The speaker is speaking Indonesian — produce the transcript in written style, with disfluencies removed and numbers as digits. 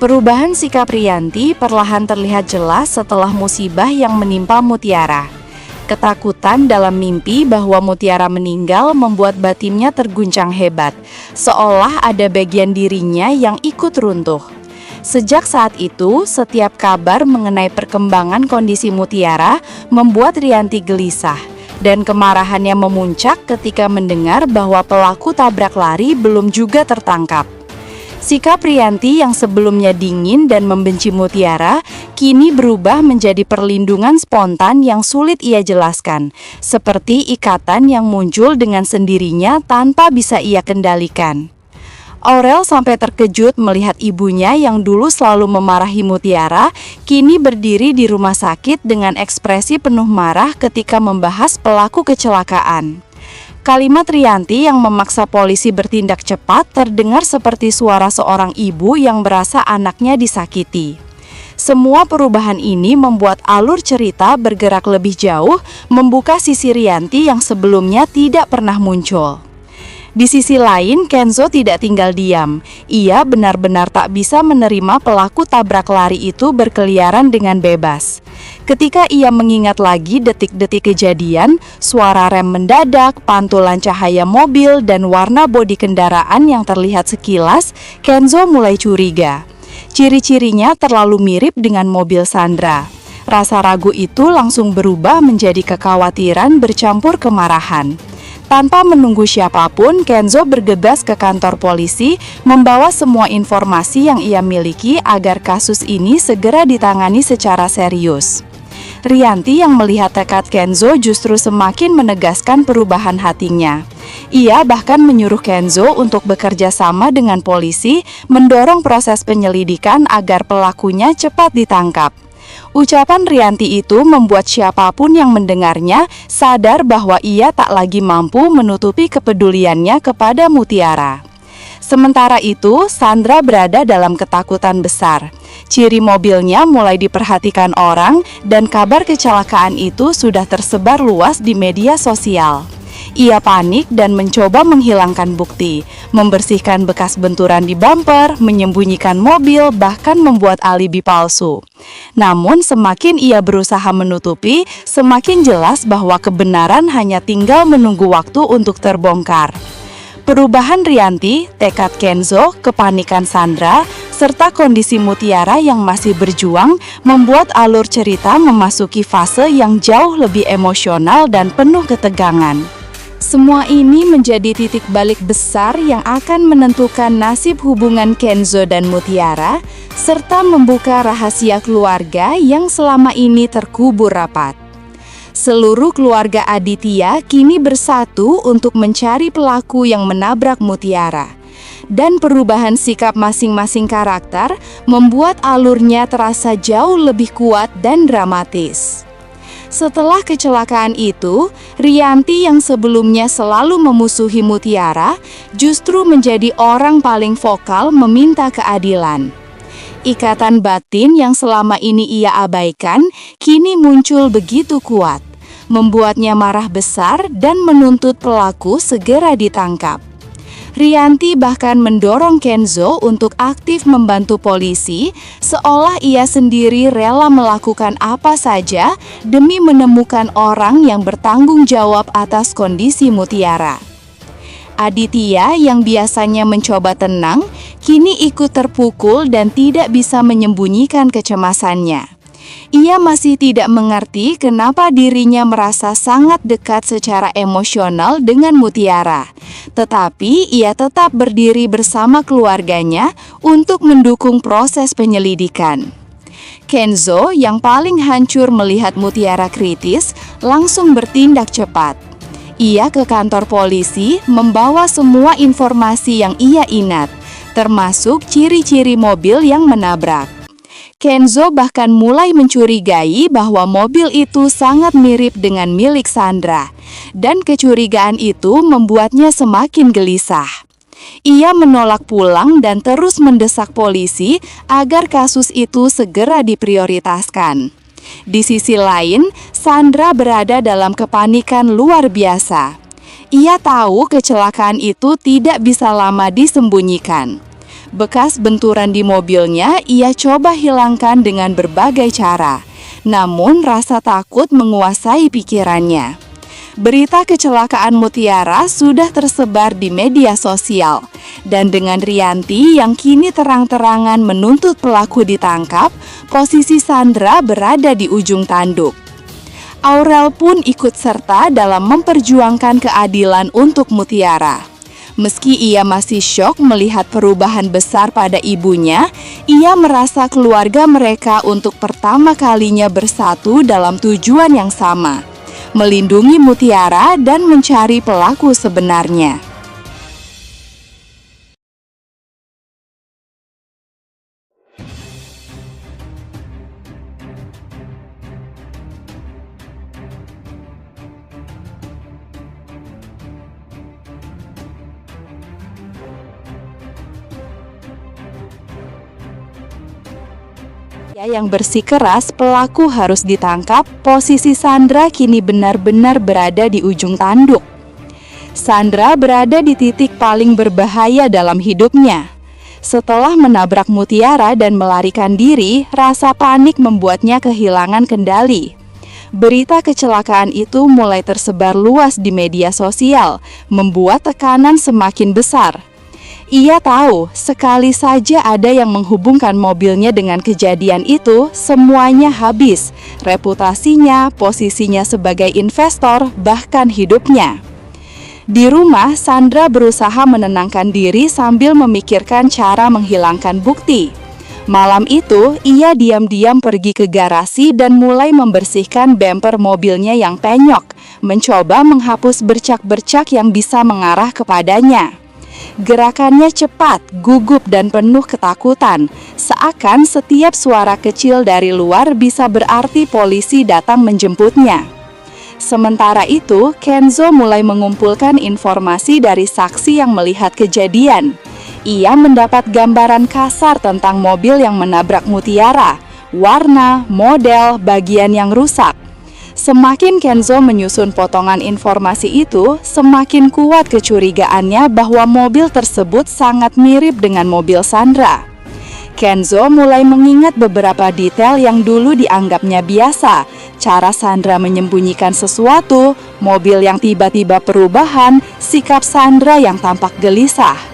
Perubahan sikap Rianti perlahan terlihat jelas setelah musibah yang menimpa Mutiara. Ketakutan dalam mimpi bahwa Mutiara meninggal membuat batinnya terguncang hebat, seolah ada bagian dirinya yang ikut runtuh. Sejak saat itu, setiap kabar mengenai perkembangan kondisi Mutiara membuat Rianti gelisah, dan kemarahannya memuncak ketika mendengar bahwa pelaku tabrak lari belum juga tertangkap. Sikap Rianti yang sebelumnya dingin dan membenci Mutiara, kini berubah menjadi perlindungan spontan yang sulit ia jelaskan, seperti ikatan yang muncul dengan sendirinya tanpa bisa ia kendalikan. Aurel sampai terkejut melihat ibunya yang dulu selalu memarahi Mutiara, kini berdiri di rumah sakit dengan ekspresi penuh marah ketika membahas pelaku kecelakaan. Kalimat Rianti yang memaksa polisi bertindak cepat terdengar seperti suara seorang ibu yang merasa anaknya disakiti. Semua perubahan ini membuat alur cerita bergerak lebih jauh, membuka sisi Rianti yang sebelumnya tidak pernah muncul. Di sisi lain, Kenzo tidak tinggal diam. Ia benar-benar tak bisa menerima pelaku tabrak lari itu berkeliaran dengan bebas. Ketika ia mengingat lagi detik-detik kejadian, suara rem mendadak, pantulan cahaya mobil, dan warna bodi kendaraan yang terlihat sekilas, Kenzo mulai curiga. Ciri-cirinya terlalu mirip dengan mobil Sandra. Rasa ragu itu langsung berubah menjadi kekhawatiran bercampur kemarahan. Tanpa menunggu siapapun, Kenzo bergegas ke kantor polisi, membawa semua informasi yang ia miliki agar kasus ini segera ditangani secara serius. Rianti yang melihat tekad Kenzo justru semakin menegaskan perubahan hatinya. Ia bahkan menyuruh Kenzo untuk bekerja sama dengan polisi, mendorong proses penyelidikan agar pelakunya cepat ditangkap. Ucapan Rianti itu membuat siapapun yang mendengarnya sadar bahwa ia tak lagi mampu menutupi kepeduliannya kepada Mutiara. Sementara itu, Sandra berada dalam ketakutan besar. Ciri mobilnya mulai diperhatikan orang dan kabar kecelakaan itu sudah tersebar luas di media sosial. Ia panik dan mencoba menghilangkan bukti, membersihkan bekas benturan di bumper, menyembunyikan mobil, bahkan membuat alibi palsu. Namun semakin ia berusaha menutupi, semakin jelas bahwa kebenaran hanya tinggal menunggu waktu untuk terbongkar. Perubahan Rianti, tekad Kenzo, kepanikan Sandra, serta kondisi Mutiara yang masih berjuang membuat alur cerita memasuki fase yang jauh lebih emosional dan penuh ketegangan. Semua ini menjadi titik balik besar yang akan menentukan nasib hubungan Kenzo dan Mutiara, serta membuka rahasia keluarga yang selama ini terkubur rapat. Seluruh keluarga Aditya kini bersatu untuk mencari pelaku yang menabrak Mutiara. Dan perubahan sikap masing-masing karakter membuat alurnya terasa jauh lebih kuat dan dramatis. Setelah kecelakaan itu, Rianti yang sebelumnya selalu memusuhi Mutiara justru menjadi orang paling vokal meminta keadilan. Ikatan batin yang selama ini ia abaikan kini muncul begitu kuat, membuatnya marah besar dan menuntut pelaku segera ditangkap. Rianti bahkan mendorong Kenzo untuk aktif membantu polisi, seolah ia sendiri rela melakukan apa saja demi menemukan orang yang bertanggung jawab atas kondisi Mutiara. Aditya yang biasanya mencoba tenang, kini ikut terpukul dan tidak bisa menyembunyikan kecemasannya. Ia masih tidak mengerti kenapa dirinya merasa sangat dekat secara emosional dengan Mutiara. Tetapi ia tetap berdiri bersama keluarganya untuk mendukung proses penyelidikan. Kenzo yang paling hancur melihat Mutiara kritis langsung bertindak cepat. Ia ke kantor polisi membawa semua informasi yang ia ingat, termasuk ciri-ciri mobil yang menabrak. Kenzo bahkan mulai mencurigai bahwa mobil itu sangat mirip dengan milik Sandra, dan kecurigaan itu membuatnya semakin gelisah. Ia menolak pulang dan terus mendesak polisi agar kasus itu segera diprioritaskan. Di sisi lain, Sandra berada dalam kepanikan luar biasa. Ia tahu kecelakaan itu tidak bisa lama disembunyikan. Bekas benturan di mobilnya ia coba hilangkan dengan berbagai cara, namun rasa takut menguasai pikirannya. Berita kecelakaan Mutiara sudah tersebar di media sosial, dan dengan Rianti yang kini terang-terangan menuntut pelaku ditangkap, posisi Sandra berada di ujung tanduk. Aurel pun ikut serta dalam memperjuangkan keadilan untuk Mutiara. Meski ia masih syok melihat perubahan besar pada ibunya, ia merasa keluarga mereka untuk pertama kalinya bersatu dalam tujuan yang sama, melindungi Mutiara dan mencari pelaku sebenarnya. Yang bersikeras pelaku harus ditangkap, posisi Sandra kini benar-benar berada di ujung tanduk. Sandra berada di titik paling berbahaya dalam hidupnya. Setelah menabrak Mutiara dan melarikan diri, rasa panik membuatnya kehilangan kendali. Berita kecelakaan itu mulai tersebar luas di media sosial, membuat tekanan semakin besar. Ia tahu, sekali saja ada yang menghubungkan mobilnya dengan kejadian itu, semuanya habis. Reputasinya, posisinya sebagai investor, bahkan hidupnya. Di rumah, Sandra berusaha menenangkan diri sambil memikirkan cara menghilangkan bukti. Malam itu, ia diam-diam pergi ke garasi dan mulai membersihkan bemper mobilnya yang penyok, mencoba menghapus bercak-bercak yang bisa mengarah kepadanya. Gerakannya cepat, gugup, dan penuh ketakutan, seakan setiap suara kecil dari luar bisa berarti polisi datang menjemputnya. Sementara itu, Kenzo mulai mengumpulkan informasi dari saksi yang melihat kejadian. Ia mendapat gambaran kasar tentang mobil yang menabrak Mutiara, warna, model, bagian yang rusak. Semakin Kenzo menyusun potongan informasi itu, semakin kuat kecurigaannya bahwa mobil tersebut sangat mirip dengan mobil Sandra. Kenzo mulai mengingat beberapa detail yang dulu dianggapnya biasa, cara Sandra menyembunyikan sesuatu, mobil yang tiba-tiba perubahan, sikap Sandra yang tampak gelisah.